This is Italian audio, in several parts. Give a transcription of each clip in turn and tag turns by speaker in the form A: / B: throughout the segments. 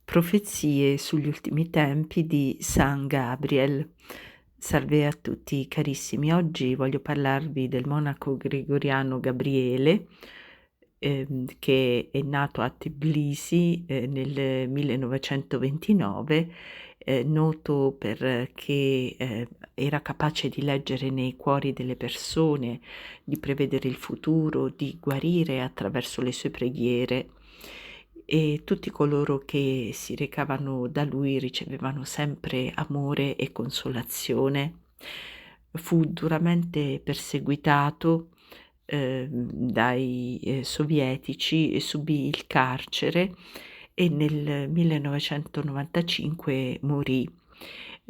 A: Profezie sugli ultimi tempi di San Gabriel. Salve a tutti carissimi, oggi voglio parlarvi del monaco gregoriano Gabriele, che è nato a Tbilisi, nel 1929, noto perché, era capace di leggere nei cuori delle persone, di prevedere il futuro, di guarire attraverso le sue preghiere. E tutti coloro che si recavano da lui ricevevano sempre amore e consolazione. Fu duramente perseguitato, dai, sovietici e subì il carcere e nel 1995 morì.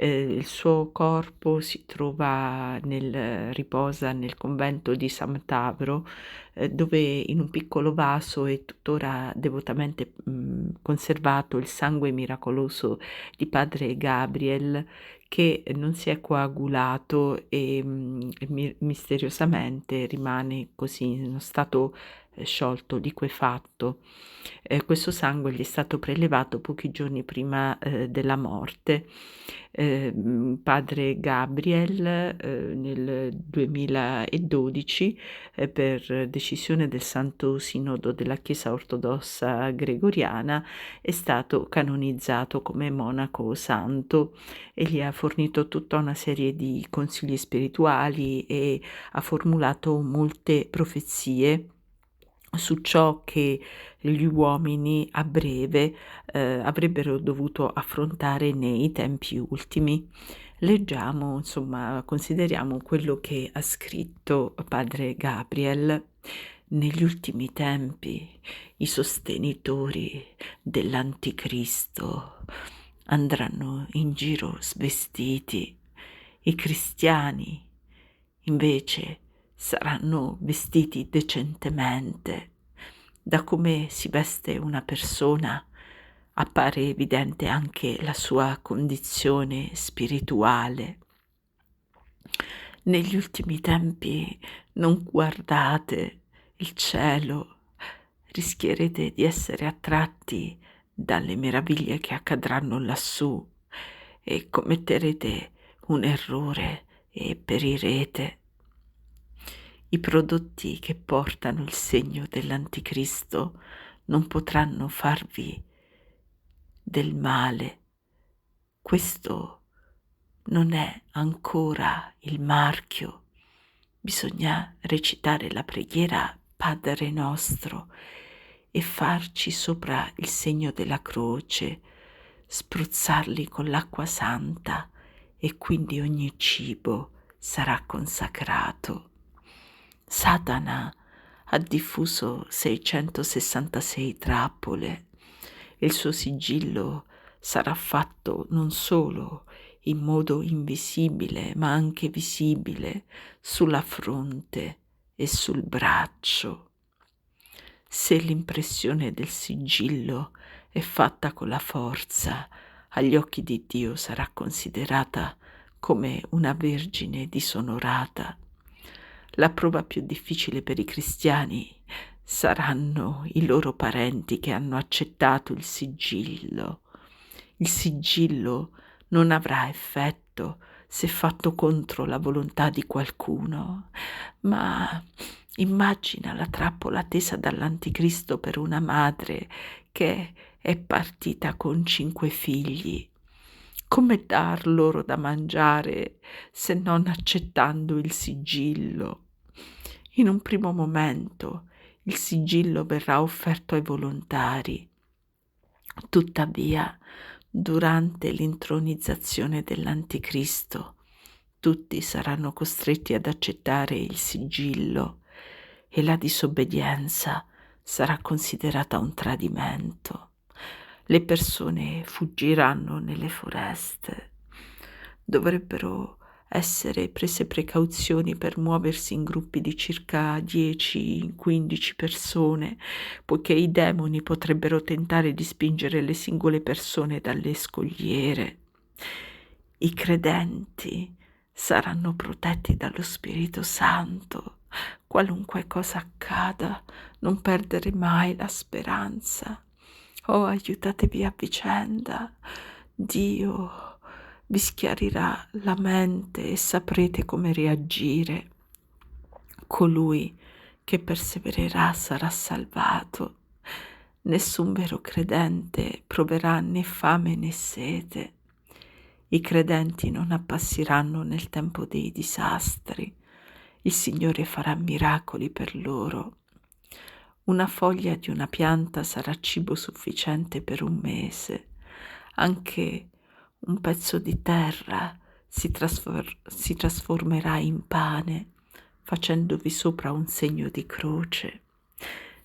A: Il suo corpo si trova riposa nel convento di San Tavro, dove in un piccolo vaso è tuttora devotamente, conservato il sangue miracoloso di padre Gabriel, che non si è coagulato e, misteriosamente rimane così in uno stato, sciolto, liquefatto. Questo sangue gli è stato prelevato pochi giorni prima, della morte. Padre Gabriel, nel 2012, per decisione del Santo Sinodo della Chiesa Ortodossa Gregoriana, è stato canonizzato come monaco santo e gli ha fornito tutta una serie di consigli spirituali e ha formulato molte profezie su ciò che gli uomini a breve, avrebbero dovuto affrontare nei tempi ultimi. Leggiamo, insomma, consideriamo quello che ha scritto padre Gabriel. Negli ultimi tempi i sostenitori dell'Anticristo andranno in giro svestiti, i cristiani invece saranno vestiti decentemente. Da come si veste una persona appare evidente anche la sua condizione spirituale. Negli ultimi tempi non guardate il cielo, rischierete di essere attratti dalle meraviglie che accadranno lassù e commetterete un errore e perirete. I prodotti che portano il segno dell'Anticristo non potranno farvi del male. Questo non è ancora il marchio. Bisogna recitare la preghiera Padre nostro e farci sopra il segno della croce, spruzzarli con l'acqua santa e quindi ogni cibo sarà consacrato. Satana ha diffuso 666 trappole. Il suo sigillo sarà fatto non solo in modo invisibile, ma anche visibile sulla fronte e sul braccio. Se l'impressione del sigillo è fatta con la forza, agli occhi di Dio sarà considerata come una vergine disonorata. La prova più difficile per i cristiani saranno i loro parenti che hanno accettato il sigillo. Il sigillo non avrà effetto se fatto contro la volontà di qualcuno, ma immagina la trappola tesa dall'Anticristo per una madre che è partita con 5 figli. Come dar loro da mangiare se non accettando il sigillo? In un primo momento il sigillo verrà offerto ai volontari. Tuttavia, durante l'intronizzazione dell'Anticristo, tutti saranno costretti ad accettare il sigillo e la disobbedienza sarà considerata un tradimento. Le persone fuggiranno nelle foreste. Dovrebbero essere prese precauzioni per muoversi in gruppi di circa 10-15 persone, poiché i demoni potrebbero tentare di spingere le singole persone dalle scogliere. I credenti saranno protetti dallo Spirito Santo. Qualunque cosa accada, non perdere mai la speranza. Oh, aiutatevi a vicenda. Dio vi schiarirà la mente e saprete come reagire. Colui che persevererà sarà salvato. Nessun vero credente proverà né fame né sete. I credenti non appassiranno nel tempo dei disastri. Il Signore farà miracoli per loro. Una foglia di una pianta sarà cibo sufficiente per un mese. Anche un pezzo di terra si trasformerà in pane, facendovi sopra un segno di croce.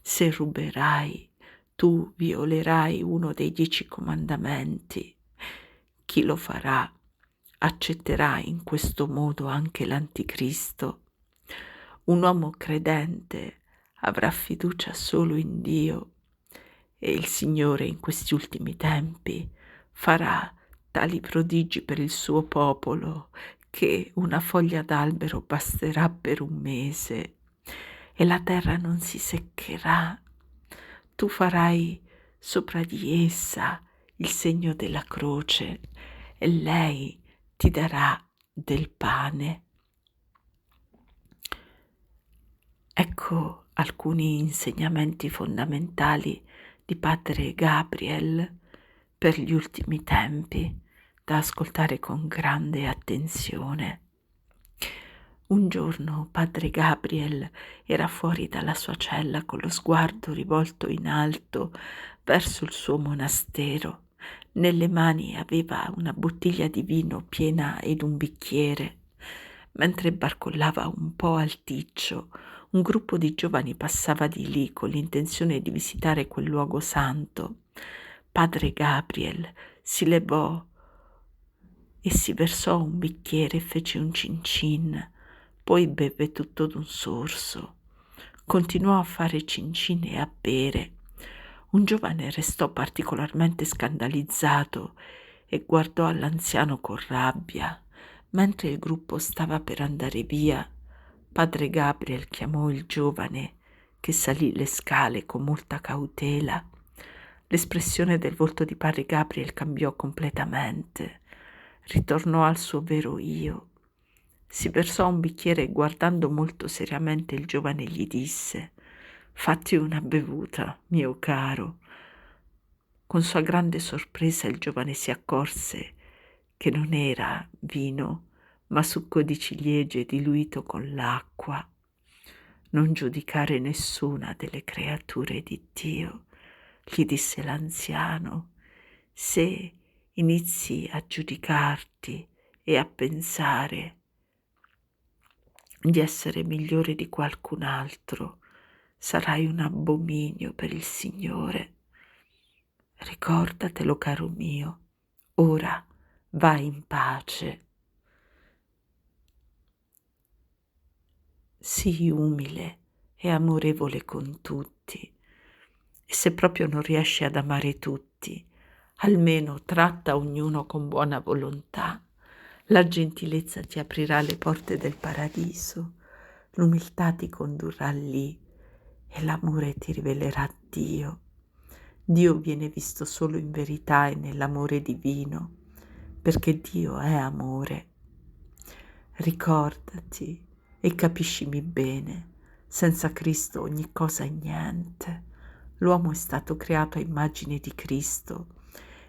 A: Se ruberai, tu violerai uno dei 10 comandamenti. Chi lo farà accetterà in questo modo anche l'Anticristo. Un uomo credente avrà fiducia solo in Dio e il Signore in questi ultimi tempi farà tali prodigi per il suo popolo che una foglia d'albero basterà per un mese e la terra non si seccherà. Tu farai sopra di essa il segno della croce e lei ti darà del pane. Ecco alcuni insegnamenti fondamentali di Padre Gabriel per gli ultimi tempi, da ascoltare con grande attenzione. Un giorno Padre Gabriel era fuori dalla sua cella con lo sguardo rivolto in alto verso il suo monastero. Nelle mani aveva una bottiglia di vino piena ed un bicchiere. Mentre barcollava un po' alticcio, un gruppo di giovani passava di lì con l'intenzione di visitare quel luogo santo. Padre Gabriel si levò e si versò un bicchiere e fece un cincin, poi beve tutto d'un sorso. Continuò a fare cincin e a bere. Un giovane restò particolarmente scandalizzato e guardò all'anziano con rabbia. Mentre il gruppo stava per andare via, Padre Gabriel chiamò il giovane, che salì le scale con molta cautela. L'espressione del volto di Padre Gabriel cambiò completamente. Ritornò al suo vero io. Si versò un bicchiere e guardando molto seriamente il giovane gli disse: «Fatti una bevuta, mio caro». Con sua grande sorpresa il giovane si accorse che non era vino, ma succo di ciliegie diluito con l'acqua. «Non giudicare nessuna delle creature di Dio», gli disse l'anziano. «Se inizi a giudicarti e a pensare di essere migliore di qualcun altro, sarai un abominio per il Signore. Ricordatelo, caro mio, ora vai in pace». Sii umile e amorevole con tutti, e se proprio non riesci ad amare tutti, almeno tratta ognuno con buona volontà. La gentilezza ti aprirà le porte del paradiso, l'umiltà ti condurrà lì e l'amore ti rivelerà Dio. Dio viene visto solo in verità e nell'amore divino, perché Dio è amore. Ricordati e capiscimi bene, senza Cristo ogni cosa è niente. L'uomo è stato creato a immagine di Cristo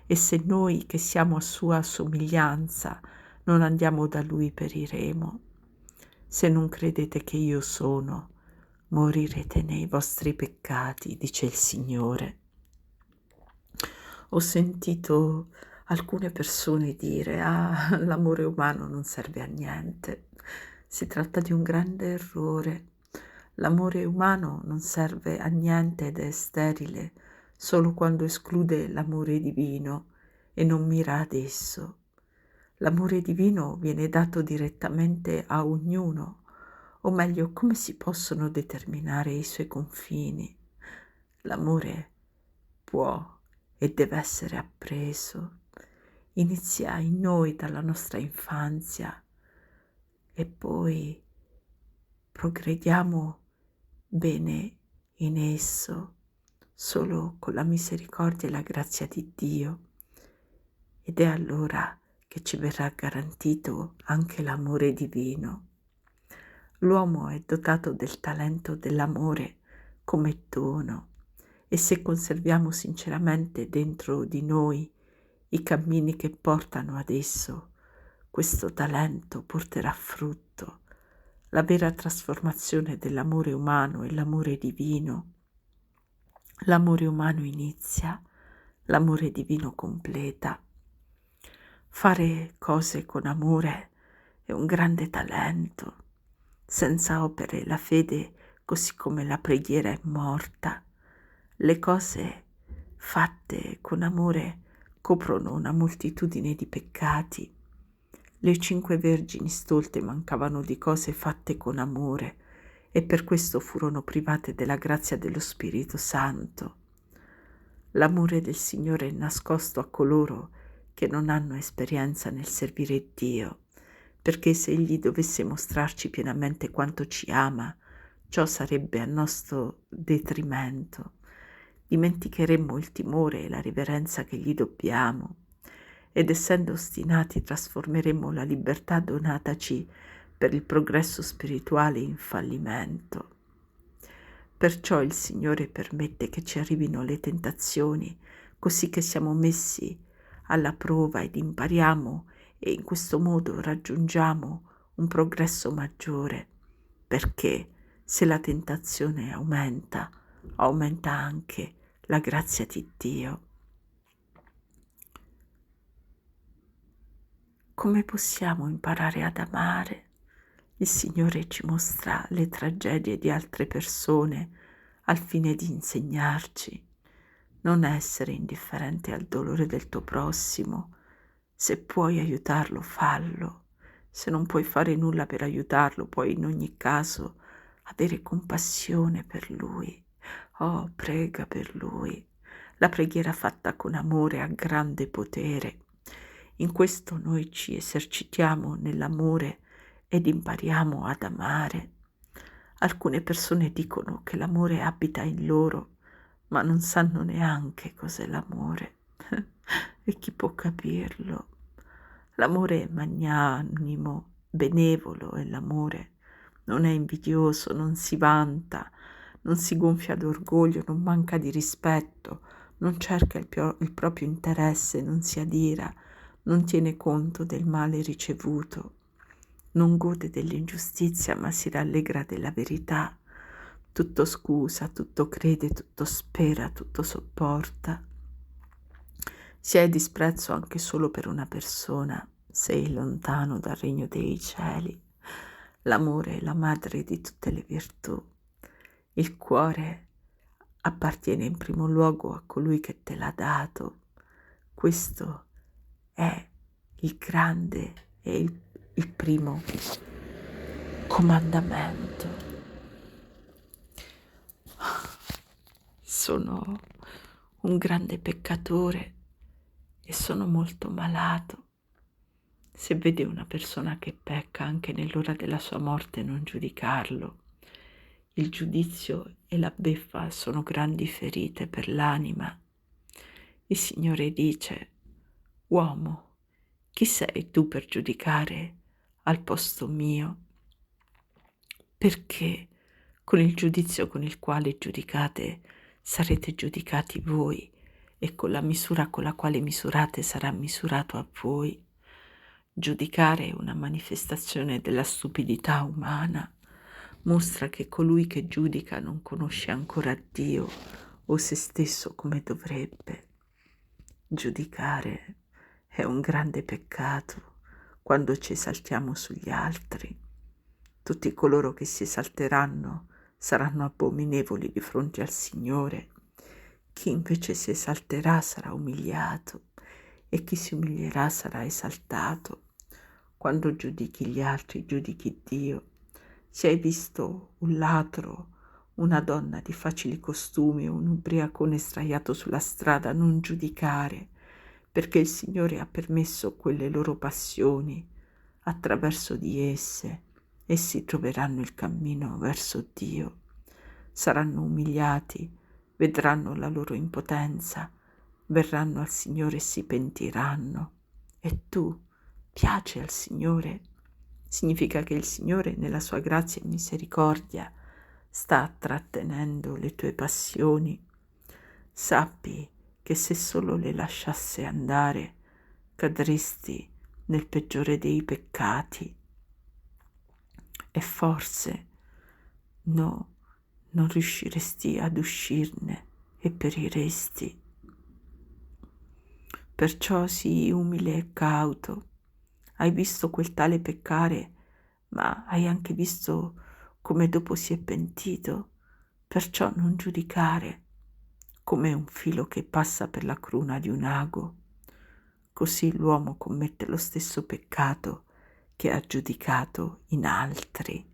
A: e se noi che siamo a sua somiglianza non andiamo da Lui periremo. Se non credete che io sono, morirete nei vostri peccati, dice il Signore. Ho sentito alcune persone dire: «Ah, l'amore umano non serve a niente». Si tratta di un grande errore. L'amore umano non serve a niente ed è sterile solo quando esclude l'amore divino e non mira ad esso. L'amore divino viene dato direttamente a ognuno, o meglio, come si possono determinare i suoi confini? L'amore può e deve essere appreso. Inizia in noi dalla nostra infanzia e poi progrediamo bene in esso solo con la misericordia e la grazia di Dio, ed è allora che ci verrà garantito anche l'amore divino. L'uomo è dotato del talento dell'amore come dono, e se conserviamo sinceramente dentro di noi i cammini che portano ad esso, questo talento porterà frutto. La vera trasformazione dell'amore umano e l'amore divino. L'amore umano inizia, l'amore divino completa. Fare cose con amore è un grande talento. Senza opere la fede, così come la preghiera, è morta. Le cose fatte con amore coprono una moltitudine di peccati. Le 5 vergini stolte mancavano di cose fatte con amore e per questo furono private della grazia dello Spirito Santo. L'amore del Signore è nascosto a coloro che non hanno esperienza nel servire Dio, perché se Egli dovesse mostrarci pienamente quanto ci ama, ciò sarebbe a nostro detrimento. Dimenticheremmo il timore e la riverenza che gli dobbiamo, ed essendo ostinati trasformeremmo la libertà donataci per il progresso spirituale in fallimento. Perciò il Signore permette che ci arrivino le tentazioni, così che siamo messi alla prova ed impariamo, e in questo modo raggiungiamo un progresso maggiore, perché se la tentazione aumenta, aumenta anche la grazia di Dio. Come possiamo imparare ad amare? Il Signore ci mostra le tragedie di altre persone al fine di insegnarci. Non essere indifferente al dolore del tuo prossimo. Se puoi aiutarlo, fallo. Se non puoi fare nulla per aiutarlo, puoi in ogni caso avere compassione per lui. Oh, prega per lui. La preghiera fatta con amore ha grande potere. In questo noi ci esercitiamo nell'amore ed impariamo ad amare. Alcune persone dicono che l'amore abita in loro, ma non sanno neanche cos'è l'amore. E chi può capirlo? L'amore è magnanimo, benevolo è l'amore. Non è invidioso, non si vanta, non si gonfia d'orgoglio, non manca di rispetto, non cerca il proprio interesse, non si adira, non tiene conto del male ricevuto, non gode dell'ingiustizia, ma si rallegra della verità. Tutto scusa, tutto crede, tutto spera, tutto sopporta. Se hai disprezzo anche solo per una persona, sei lontano dal regno dei cieli. L'amore è la madre di tutte le virtù. Il cuore appartiene in primo luogo a colui che te l'ha dato. Questo è il grande e il primo comandamento. Sono un grande peccatore e sono molto malato. Se vede una persona che pecca anche nell'ora della sua morte, non giudicarlo. Il giudizio e la beffa sono grandi ferite per l'anima. Il Signore dice: uomo, chi sei tu per giudicare al posto mio? Perché con il giudizio con il quale giudicate sarete giudicati voi, e con la misura con la quale misurate sarà misurato a voi. Giudicare è una manifestazione della stupidità umana, mostra che colui che giudica non conosce ancora Dio o se stesso come dovrebbe. Giudicare è un grande peccato quando ci esaltiamo sugli altri. Tutti coloro che si esalteranno saranno abominevoli di fronte al Signore. Chi invece si esalterà sarà umiliato e chi si umilierà sarà esaltato. Quando giudichi gli altri, giudichi Dio. Se hai visto un ladro, una donna di facili costumi o un ubriacone sdraiato sulla strada, non giudicare, perché il Signore ha permesso quelle loro passioni. Attraverso di esse, essi troveranno il cammino verso Dio. Saranno umiliati vedranno la loro impotenza, verranno al Signore e si pentiranno. E tu piaci al Signore? Significa che il Signore, nella sua grazia e misericordia, sta trattenendo le tue passioni. Sappi che se solo le lasciasse andare, cadresti nel peggiore dei peccati. E forse non riusciresti ad uscirne e periresti. Perciò sii umile e cauto. Hai visto quel tale peccare, ma hai anche visto come dopo si è pentito. Perciò non giudicare, come un filo che passa per la cruna di un ago. Così l'uomo commette lo stesso peccato che ha giudicato in altri.